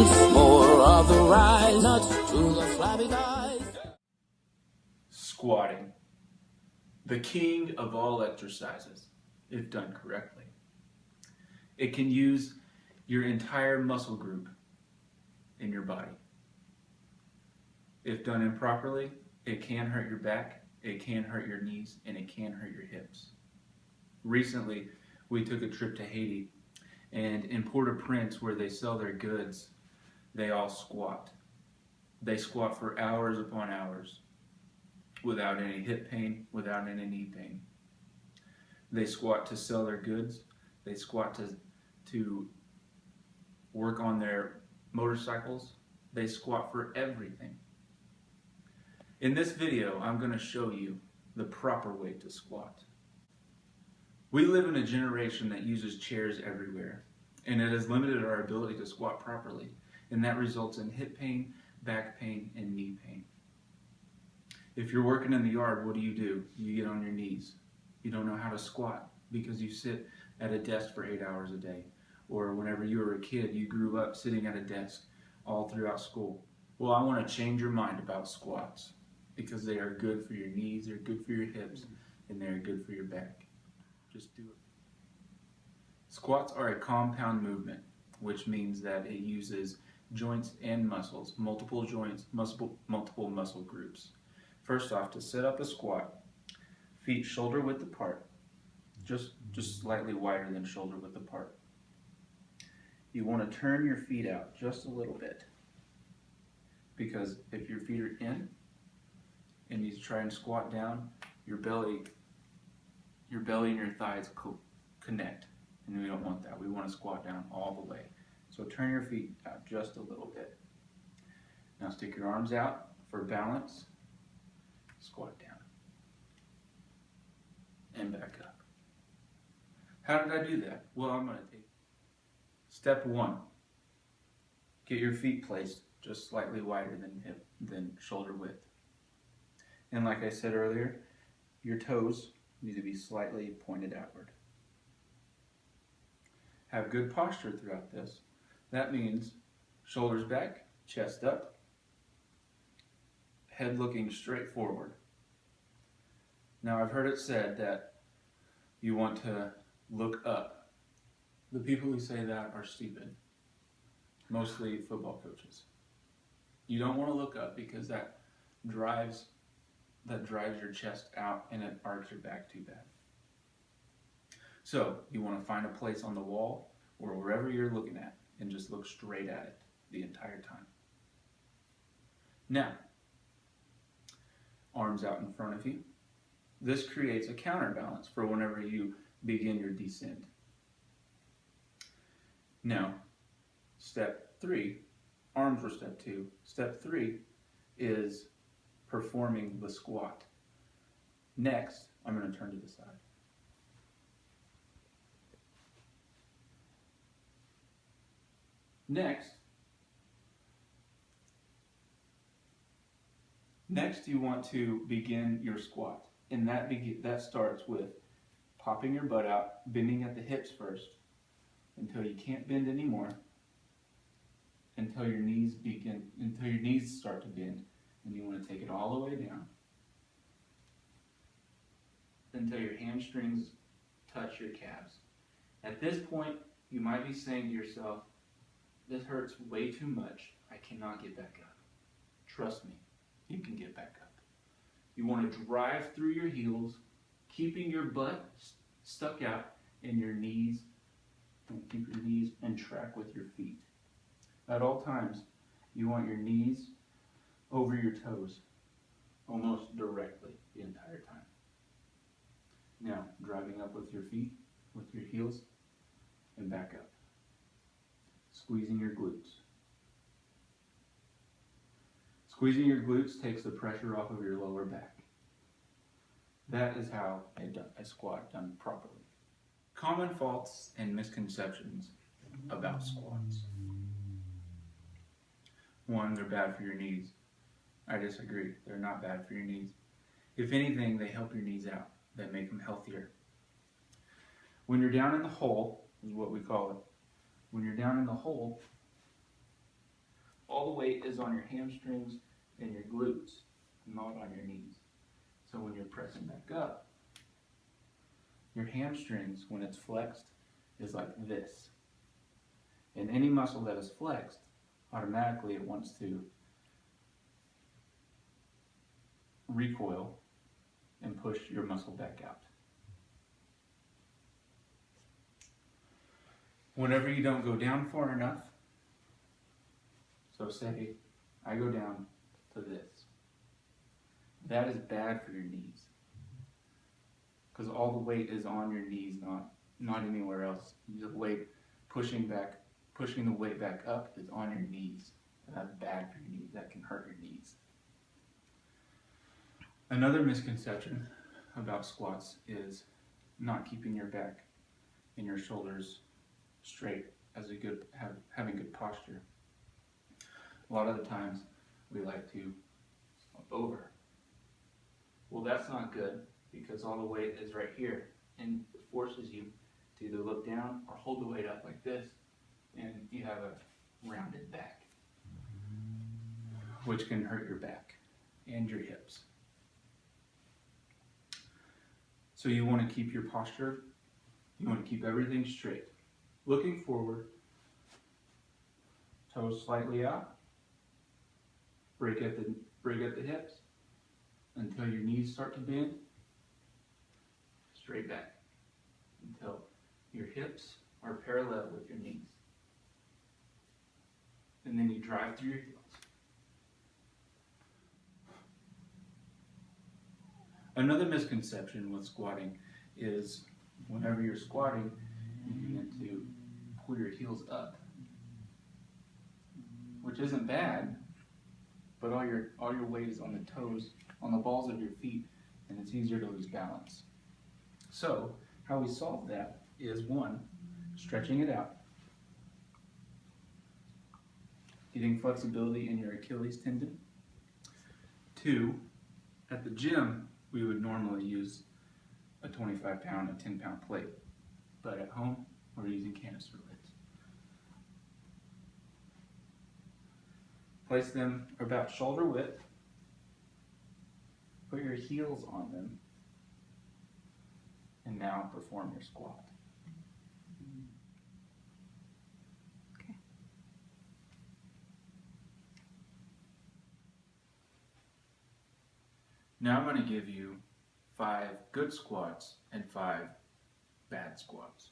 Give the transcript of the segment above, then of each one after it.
once more of the rise, nuts to the flabby guys. Squatting, the king of all exercises, if done correctly. It can use your entire muscle group in your body. If done improperly, it can hurt your back, it can hurt your knees, and it can hurt your hips. Recently, we took a trip to Haiti, and in Port-au-Prince, where they sell their goods, they all squat. They squat for hours upon hours without any hip pain, without any knee pain. They squat to sell their goods. They squat to work on their motorcycles. They squat for everything. In this video, I'm going to show you the proper way to squat. We live in a generation that uses chairs everywhere, and it has limited our ability to squat properly, and that results in hip pain, back pain, and knee pain. If you're working in the yard, what do? You get on your knees. You don't know how to squat because you sit at a desk for 8 hours a day. Or whenever you were a kid, you grew up sitting at a desk all throughout school. Well, I want to change your mind about squats because they are good for your knees, they're good for your hips, and they're good for your back. Just do it. Squats are a compound movement, which means that it uses joints and muscles, multiple joints, multiple muscle groups. First off, to set up a squat, feet shoulder width apart, just slightly wider than shoulder width apart. You want to turn your feet out just a little bit, because if your feet are in and you try and squat down, your belly and your thighs connect, and we don't want that. We want to squat down all the way. So turn your feet out just a little bit. Now stick your arms out for balance. Squat down and back up. How did I do that? Well, I'm going to take step one. Get your feet placed just slightly wider than shoulder width. And like I said earlier, your toes need to be slightly pointed outward. Have good posture throughout this. That means shoulders back, chest up, head looking straight forward. Now I've heard it said that you want to look up. The people who say that are stupid, mostly football coaches. You don't want to look up because that drives your chest out and it arcs your back too bad. So you want to find a place on the wall or wherever you're looking at and just look straight at it the entire time. Now, arms out in front of you. This creates a counterbalance for whenever you begin your descent. Now, step 3, arms were step 2. Step 3 is performing the squat. Next, I'm going to turn to the side. Next, you want to begin your squat, and that starts with popping your butt out, bending at the hips first, until you can't bend anymore, until your knees start to bend, and you want to take it all the way down, until your hamstrings touch your calves. At this point, you might be saying to yourself, "This hurts way too much. I cannot get back up." Trust me, you can get back up. You want to drive through your heels, keeping your butt stuck out and your knees, and keep your knees in track with your feet. At all times, you want your knees over your toes, almost directly the entire time. Now, driving up with your feet, with your heels, and back up. Squeezing your glutes. Squeezing your glutes takes the pressure off of your lower back. That is how a squat done properly. Common faults and misconceptions about squats. 1, they're bad for your knees. I disagree. They're not bad for your knees. If anything, they help your knees out. They make them healthier. When you're down in the hole, is what we call it. When you're down in the hole, all the weight is on your hamstrings and your glutes, not on your knees. So when you're pressing back up, your hamstrings, when it's flexed, is like this. And any muscle that is flexed, automatically it wants to recoil and push your muscle back out. Whenever you don't go down far enough, so say I go down to this, that is bad for your knees. Because all the weight is on your knees, not anywhere else. The weight pushing the weight back up is on your knees. And that's bad for your knees. That can hurt your knees. Another misconception about squats is not keeping your back and your shoulders straight as having good posture. A lot of the times we like to slump over. Well, that's not good because all the weight is right here and it forces you to either look down or hold the weight up like this, and you have a rounded back, which can hurt your back and your hips. So you want to keep your posture, you want to keep everything straight. Looking forward, toes slightly out, break at the hips until your knees start to bend, straight back until your hips are parallel with your knees. And then you drive through your heels. Another misconception with squatting is whenever you're squatting, you begin to pull your heels up, which isn't bad, but all your weight is on the toes, on the balls of your feet, and it's easier to lose balance. So how we solve that is, one, stretching it out, getting flexibility in your Achilles tendon. Two, at the gym, we would normally use a 25-pound and 10-pound plate, but at home, we're using canister lids. Place them about shoulder width, put your heels on them, and now perform your squat. Okay. Now I'm going to give you 5 good squats and 5 bad squats.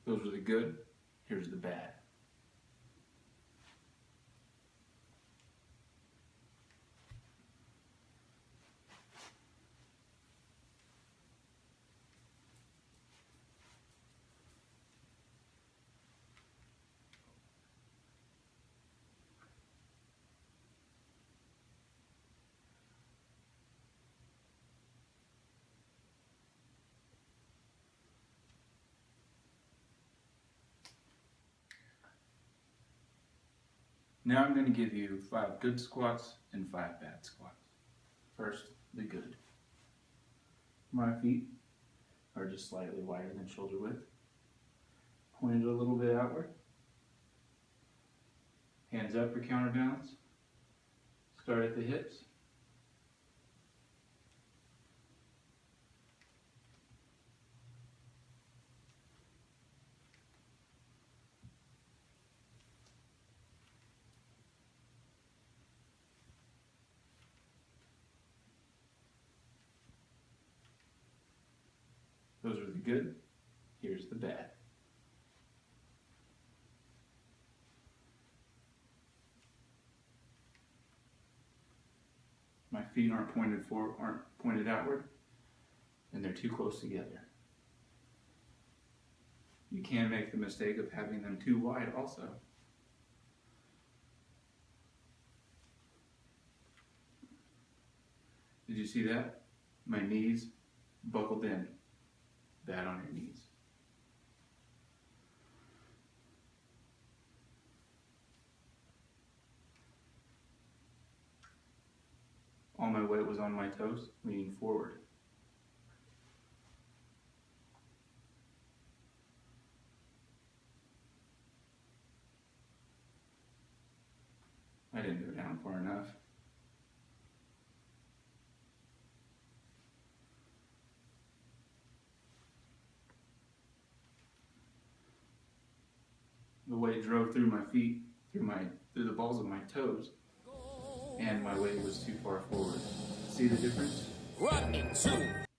Those are the good, here's the bad. Now I'm going to give you 5 good squats and 5 bad squats. First, the good. My feet are just slightly wider than shoulder width. Pointed a little bit outward. Hands up for counterbalance. Start at the hips. Those are the good. Here's the bad. My feet aren't pointed outward, and they're too close together. You can make the mistake of having them too wide also. Did you see that? My knees buckled in. Bad on your knees. all my weight was on my toes, leaning forward. I didn't go down far enough. The weight drove through my feet, through the balls of my toes, and my weight was too far forward. See the difference? 1, 2.